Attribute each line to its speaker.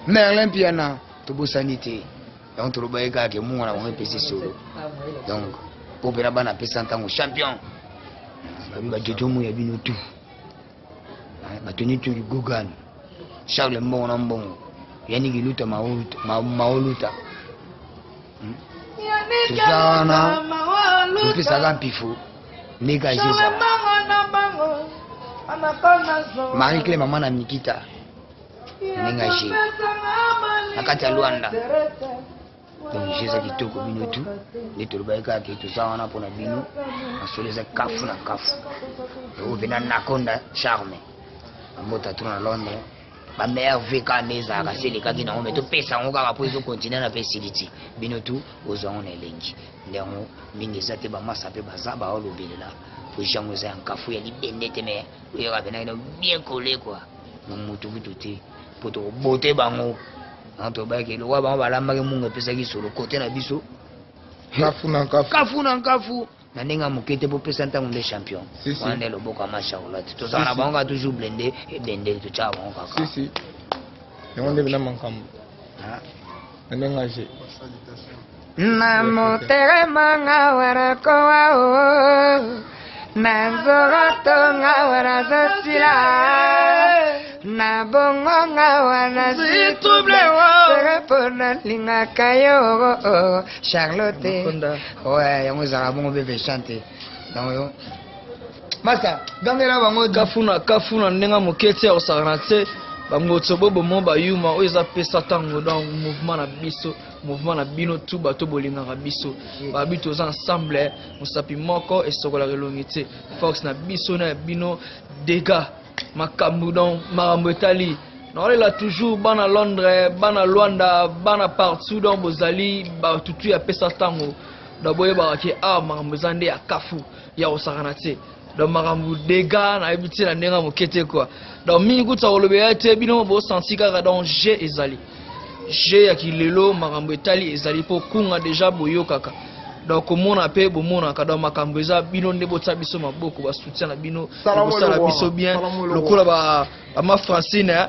Speaker 1: Merlin Piana, tout beau sanité. Donc, tout le monde est mon on a PC solo. Donc, pour faire la personne champion. Bah, Jojo Mouya Bino tout. Bah, tenu tout du Gogan. Charles Mbon en bon. Yannick Luta Maoluta. Tout ça, on a. Tout fait ça dans Pifo. Négagé ça. Marie-Clé, maman, na Nikita. Négagé. Nakati ya Luanda. Donc j'ai ça qui toque au bino tout. Les turbaïka qui tout ça on a pour la bino. On se les a kafu na kafu. Au bina nakonda charme. Ambota tout dans Londres. Ba meilleur veka neza ka sele ka kina on meto pesa on ka pour ils continuer na facility. Bino tout aux on elengi. Ndengo mingi za te ba masa pe baza ba olo binela. Faut jamais ça en kafu ya libendete mais il y aura bien collé quoi. Mon mutu bututi pour te botter bango. Entre baki le wa ba balamba ke munga pesa ki solo côté na biso
Speaker 2: kafu
Speaker 1: na kafu na ninga mukete po pesa ntango de champion wana le boka masha ola to ça na bango toujours blender et blender tout ça bango kaka
Speaker 2: si on devient mankam na nengaje
Speaker 3: na motere manga wara ko wa na zoroto nga wara zotila na bongo nga wana zitouble wa pona linga kayo Charlotte ouais yango zara bongo bebe chanter donc yo masa gangela bango
Speaker 4: kafuna ndenga mokete ya osakana te bango tsobobo mo bayuma oyo eza pesa tango dans mouvement na bino tu bato bolingaka biso babi toza ensemble mosapi moko esokolaka elongi te fox na biso na bino dégâts makambu donc makambu etali naolela toujours bana Londres bana Luanda bana partout donc bozali batutu ya pesa tango da boyebaka ke makambu eza nde ya kafu ya osakana te donc makambu dégâts na yebi te na ndenga mokete quoi donc mingi kuta kolobela te bino bosanti kaka donc g ezali g ya kilelo makambu etali ezali mpo kunga déjà boyokaka donc komona pe bomonaka donc makambo eza bino nde botya biso maboko basoutien na bino bosala biso bien lokola ba ma Francine